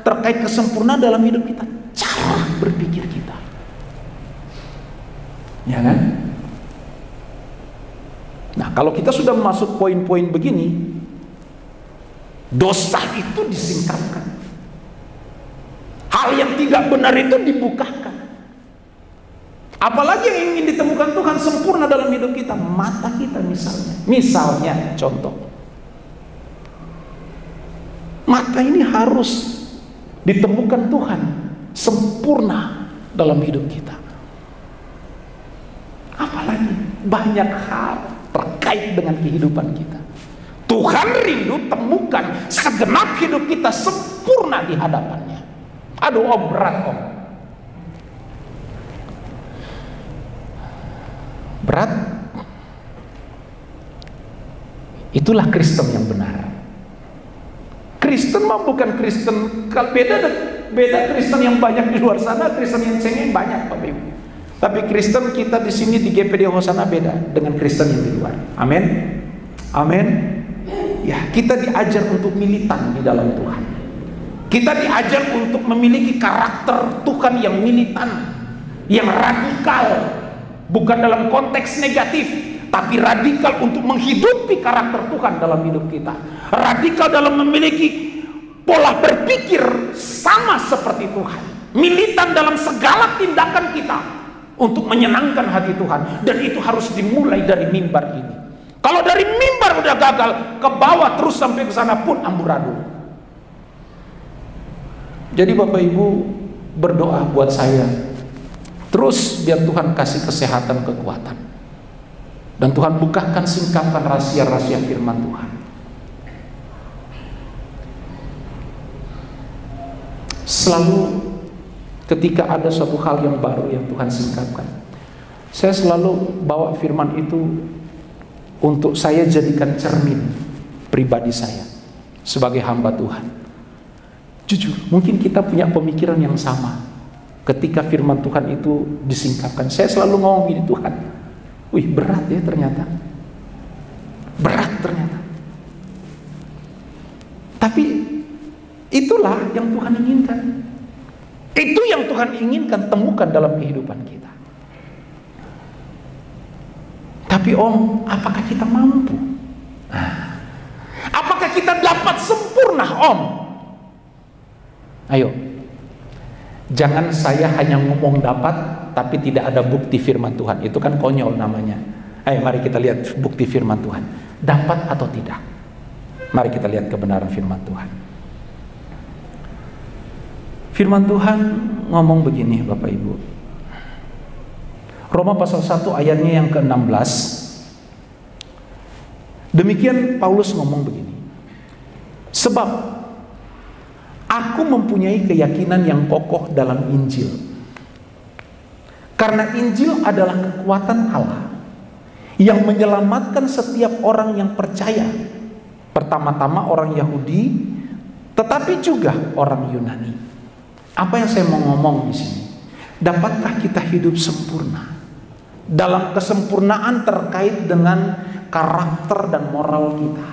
terkait kesempurnaan dalam hidup kita, cara berpikir kita, ya kan? Nah, kalau kita sudah masuk poin-poin begini, dosa itu disingkapkan, hal yang tidak benar itu dibukakan, Apalagi yang ingin ditemukan Tuhan sempurna dalam hidup kita, mata kita misalnya. Misalnya contoh, mata ini harus ditemukan Tuhan sempurna dalam hidup kita. Apalagi banyak hal terkait dengan kehidupan kita. Tuhan rindu temukan segenap hidup kita sempurna di hadapannya. Aduh om, berat om. Berat. Itulah Kristen yang benar. Kristen mah bukan Kristen, beda Kristen yang banyak di luar sana, Kristen yang cengeng banyak Bapak Ibu. Tapi Kristen kita di sini di GPD Hosana beda dengan Kristen yang di luar. Amin. Amin. Ya, kita diajar untuk militan di dalam Tuhan. Kita diajar untuk memiliki karakter Tuhan yang militan, yang radikal. Bukan dalam konteks negatif, tapi radikal untuk menghidupi karakter Tuhan dalam hidup kita. Radikal dalam memiliki pola berpikir sama seperti Tuhan. Militan dalam segala tindakan kita untuk menyenangkan hati Tuhan. Dan itu harus dimulai dari mimbar ini. Kalau dari mimbar udah gagal, ke bawah terus sampai ke sana pun amburadul. Jadi Bapak Ibu berdoa buat saya. Terus biar Tuhan kasih kesehatan, kekuatan. Dan Tuhan bukakan, singkapkan rahasia-rahasia firman Tuhan. Selalu ketika ada suatu hal yang baru yang Tuhan singkapkan, saya selalu bawa firman itu untuk saya jadikan cermin pribadi saya sebagai hamba Tuhan. Jujur, mungkin kita punya pemikiran yang sama. Ketika firman Tuhan itu disingkapkan, saya selalu ngomong gini, Tuhan, wih berat ya ternyata. Berat ternyata. Tapi itulah yang Tuhan inginkan. Itu yang Tuhan inginkan temukan dalam kehidupan kita. Tapi om, apakah kita mampu? Apakah kita dapat sempurna om? Ayo, jangan saya hanya ngomong dapat tapi tidak ada bukti firman Tuhan. Itu kan konyol namanya. Ayo mari kita lihat bukti firman Tuhan. Dapat atau tidak? Mari kita lihat kebenaran firman Tuhan. Firman Tuhan ngomong begini Bapak Ibu. Roma pasal 1 ayatnya yang ke-16. Demikian Paulus ngomong begini. Sebab aku mempunyai keyakinan yang kokoh dalam Injil. Karena Injil adalah kekuatan Allah yang menyelamatkan setiap orang yang percaya. Pertama-tama orang Yahudi, tetapi juga orang Yunani. Apa yang saya mau ngomong di sini? Dapatkah kita hidup sempurna? Dalam kesempurnaan terkait dengan karakter dan moral kita.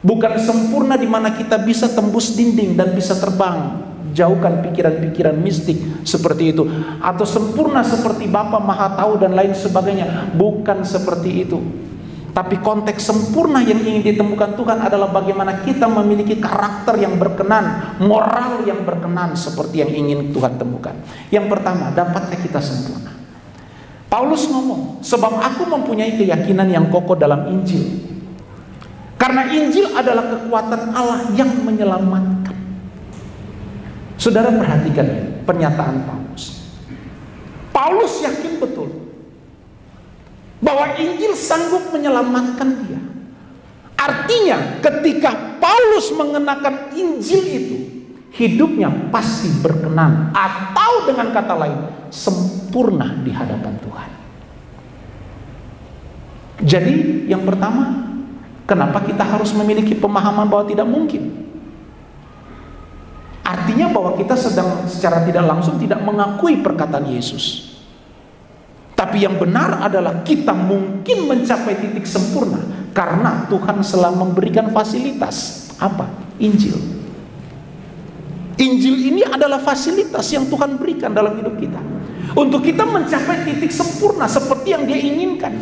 Bukan sempurna di mana kita bisa tembus dinding dan bisa terbang, jauhkan pikiran-pikiran mistik seperti itu, atau sempurna seperti Bapa Maha Tahu dan lain sebagainya. Bukan seperti itu. Tapi konteks sempurna yang ingin ditemukan Tuhan adalah bagaimana kita memiliki karakter yang berkenan, moral yang berkenan seperti yang ingin Tuhan temukan. Yang pertama, dapatkah kita sempurna? Paulus ngomong, sebab aku mempunyai keyakinan yang kokoh dalam Injil. Karena Injil adalah kekuatan Allah yang menyelamatkan. Saudara perhatikan pernyataan Paulus. Paulus yakin betul bahwa Injil sanggup menyelamatkan dia. Artinya ketika Paulus mengenakan Injil itu, hidupnya pasti berkenan, atau dengan kata lain sempurna di hadapan Tuhan. Jadi yang pertama, kenapa kita harus memiliki pemahaman bahwa tidak mungkin? Artinya bahwa kita sedang secara tidak langsung tidak mengakui perkataan Yesus. Tapi yang benar adalah kita mungkin mencapai titik sempurna karena Tuhan telah memberikan fasilitas. Apa? Injil. Injil ini adalah fasilitas yang Tuhan berikan dalam hidup kita untuk kita mencapai titik sempurna seperti yang Dia inginkan.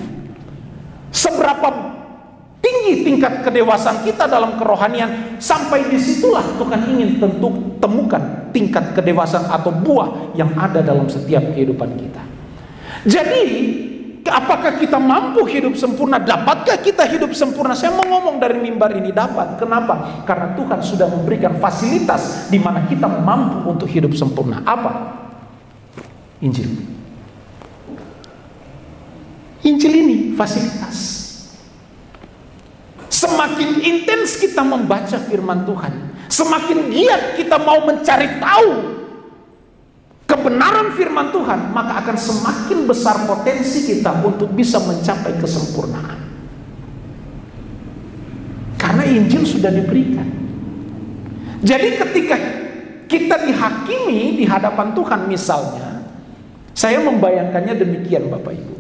Seberapa tinggi tingkat kedewasaan kita dalam kerohanian, sampai disitulah Tuhan ingin temukan tingkat kedewasaan atau buah yang ada dalam setiap kehidupan kita. Jadi apakah kita mampu hidup sempurna? Dapatkah kita hidup sempurna? Saya mau ngomong dari mimbar ini, dapat. Kenapa? Karena Tuhan sudah memberikan fasilitas di mana kita mampu untuk hidup sempurna. Apa? Injil. Injil ini fasilitas. Semakin intens kita membaca firman Tuhan, semakin giat kita mau mencari tahu kebenaran firman Tuhan, maka akan semakin besar potensi kita untuk bisa mencapai kesempurnaan. Karena Injil sudah diberikan. Jadi ketika kita dihakimi di hadapan Tuhan misalnya, saya membayangkannya demikian Bapak Ibu.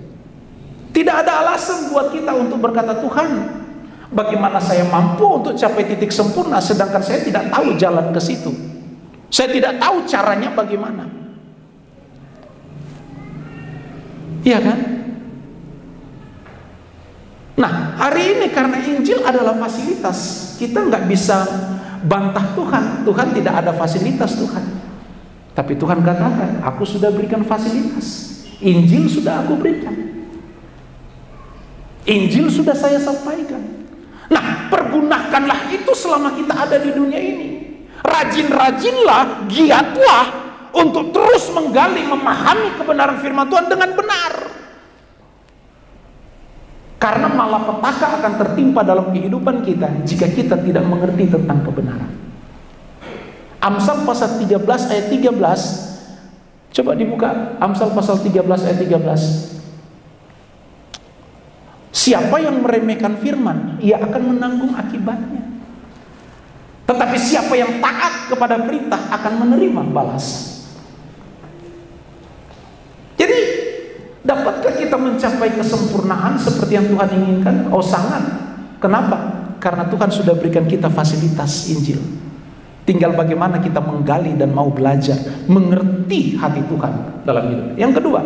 Tidak ada alasan buat kita untuk berkata, Tuhan, bagaimana saya mampu untuk capai titik sempurna sedangkan saya tidak tahu jalan ke situ. Saya tidak tahu caranya bagaimana. Iya kan? Nah, hari ini karena Injil adalah fasilitas, kita nggak bisa bantah Tuhan. Tuhan tidak ada fasilitas Tuhan. Tapi Tuhan katakan, aku sudah berikan fasilitas. Injil sudah aku berikan. Injil sudah saya sampaikan. Nah, pergunakanlah itu selama kita ada di dunia ini. Rajin-rajinlah, giatlah untuk terus menggali, memahami kebenaran firman Tuhan dengan benar. Karena malapetaka akan tertimpa dalam kehidupan kita jika kita tidak mengerti tentang kebenaran. Amsal pasal 13 ayat 13. Coba dibuka Amsal pasal 13 ayat 13. Siapa yang meremehkan firman, ia akan menanggung akibatnya. Tetapi siapa yang taat kepada perintah akan menerima balasan. Jadi, dapatkah kita mencapai kesempurnaan seperti yang Tuhan inginkan? Oh sangat. Kenapa? Karena Tuhan sudah berikan kita fasilitas Injil. Tinggal bagaimana kita menggali dan mau belajar, mengerti hati Tuhan dalam hidup. Yang kedua,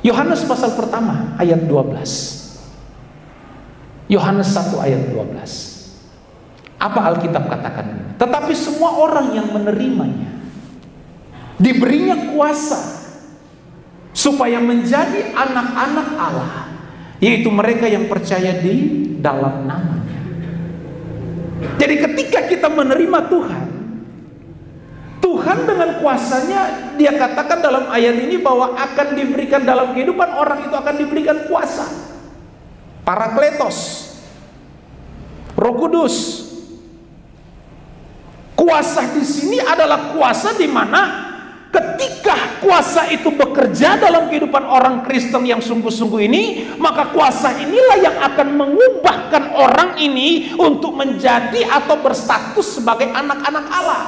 Yohanes pasal pertama ayat 12. Yohanes 1 ayat 12. Apa Alkitab katakan ini? Tetapi semua orang yang menerimanya diberinya kuasa supaya menjadi anak-anak Allah, yaitu mereka yang percaya di dalam namanya. Jadi ketika kita menerima Tuhan, Tuhan dengan kuasanya, dia katakan dalam ayat ini bahwa akan diberikan dalam kehidupan orang itu akan diberikan kuasa. Parakletos, Roh Kudus. Kuasa di sini adalah kuasa di mana ketika kuasa itu bekerja dalam kehidupan orang Kristen yang sungguh-sungguh ini, maka kuasa inilah yang akan mengubahkan orang ini untuk menjadi atau berstatus sebagai anak-anak Allah.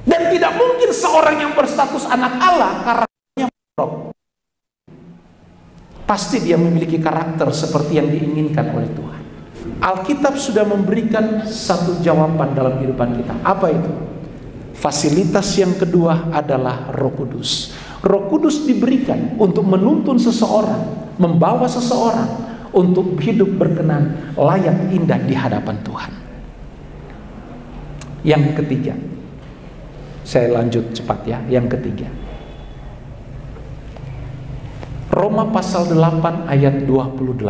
Dan tidak mungkin seorang yang berstatus anak Allah karakternya buruk. Pasti dia memiliki karakter seperti yang diinginkan oleh Tuhan. Alkitab sudah memberikan satu jawaban dalam kehidupan kita. Apa itu? Fasilitas yang kedua adalah Roh Kudus. Roh Kudus diberikan untuk menuntun seseorang, membawa seseorang untuk hidup berkenan, layak, indah di hadapan Tuhan. Yang ketiga, saya lanjut cepat ya. Yang ketiga, Roma pasal 8 ayat 28.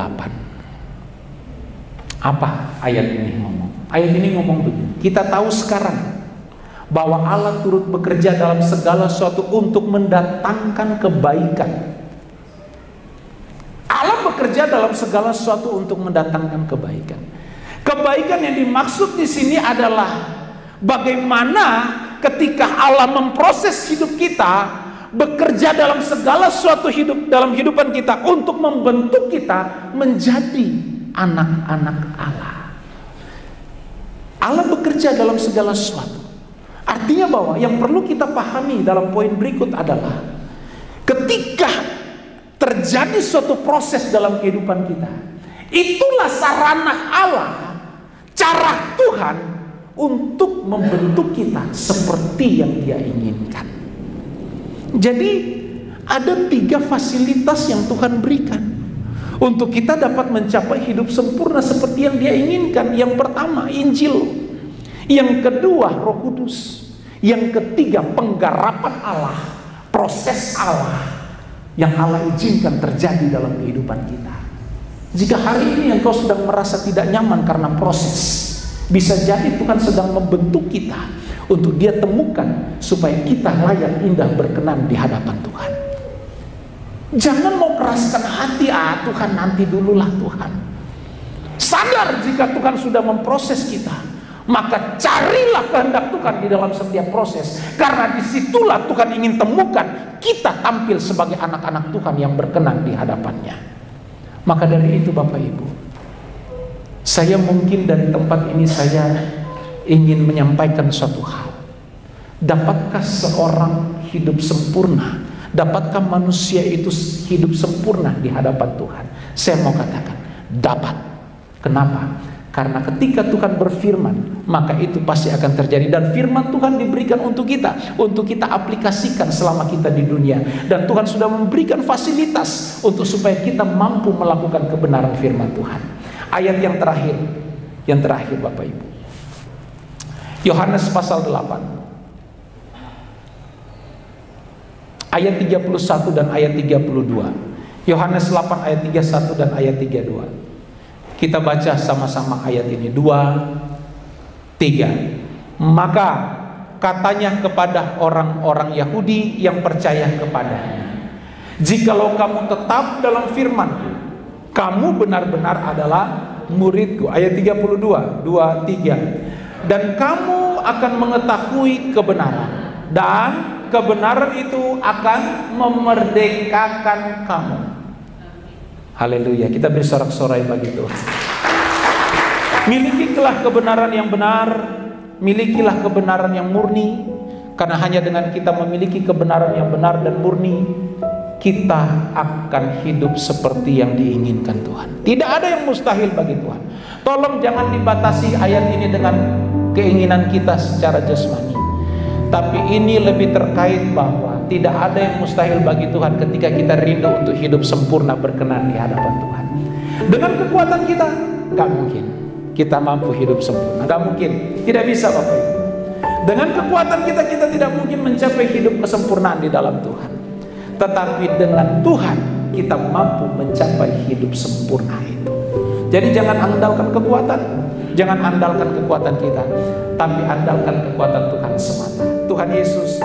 Apa ayat ini ngomong? Ayat ini ngomong begini. Kita tahu sekarang bahwa Allah turut bekerja dalam segala sesuatu untuk mendatangkan kebaikan. Allah bekerja dalam segala sesuatu untuk mendatangkan kebaikan. Kebaikan yang dimaksud di sini adalah bagaimana ketika Allah memproses hidup kita, bekerja dalam segala sesuatu dalam hidupan kita untuk membentuk kita menjadi anak-anak Allah. Allah bekerja dalam segala sesuatu. Artinya bahwa yang perlu kita pahami dalam poin berikut adalah ketika terjadi suatu proses dalam kehidupan kita, itulah sarana Allah, cara Tuhan untuk membentuk kita seperti yang Dia inginkan. Jadi ada 3 fasilitas yang Tuhan berikan untuk kita dapat mencapai hidup sempurna seperti yang Dia inginkan. Yang pertama, Injil. Yang kedua, Roh Kudus. Yang ketiga, penggarapan Allah, proses Allah yang Allah izinkan terjadi dalam kehidupan kita. Jika hari ini engkau sedang merasa tidak nyaman karena proses, bisa jadi Tuhan sedang membentuk kita untuk Dia temukan supaya kita layak, indah, berkenan di hadapan Tuhan. Jangan mau keraskan hati, Tuhan nanti dululah Tuhan. Sadar jika Tuhan sudah memproses kita, maka carilah kehendak Tuhan di dalam setiap proses. Karena disitulah Tuhan ingin temukan kita tampil sebagai anak-anak Tuhan yang berkenan di hadapannya. Maka dari itu Bapak Ibu, saya mungkin dari tempat ini saya ingin menyampaikan suatu hal. Dapatkah seorang hidup sempurna? Dapatkah manusia itu hidup sempurna di hadapan Tuhan? Saya mau katakan, dapat. Kenapa? Karena ketika Tuhan berfirman, maka itu pasti akan terjadi. Dan firman Tuhan diberikan untuk kita aplikasikan selama kita di dunia. Dan Tuhan sudah memberikan fasilitas untuk supaya kita mampu melakukan kebenaran firman Tuhan. Ayat yang terakhir Bapak Ibu, Yohanes pasal 8 ayat 31 dan ayat 32. Yohanes 8 ayat 31 dan ayat 32. Kita baca sama-sama ayat ini. 2, 3. Maka katanya kepada orang-orang Yahudi yang percaya kepadanya, jikalau kamu tetap dalam firman-Ku, kamu benar-benar adalah murid-Ku. Ayat 32, 2, 3. Dan kamu akan mengetahui kebenaran, dan kebenaran itu akan memerdekakan kamu. Haleluya. Kita beri sorak-sorai bagi Tuhan. Milikilah kebenaran yang benar, milikilah kebenaran yang murni. Karena hanya dengan kita memiliki kebenaran yang benar dan murni, kita akan hidup seperti yang diinginkan Tuhan. Tidak ada yang mustahil bagi Tuhan. Tolong jangan dibatasi ayat ini dengan keinginan kita secara jasmani. Tapi ini lebih terkait bahwa tidak ada yang mustahil bagi Tuhan ketika kita rindu untuk hidup sempurna berkenan di hadapan Tuhan. Dengan kekuatan kita, gak mungkin kita mampu hidup sempurna. Gak mungkin, tidak bisa Bapak Ibu. Dengan kekuatan kita, kita tidak mungkin mencapai hidup kesempurnaan di dalam Tuhan. Tetapi dengan Tuhan, kita mampu mencapai hidup sempurna itu. Jadi jangan andalkan kekuatan, jangan andalkan kekuatan kita, tapi andalkan kekuatan Tuhan semata. Tuhan Yesus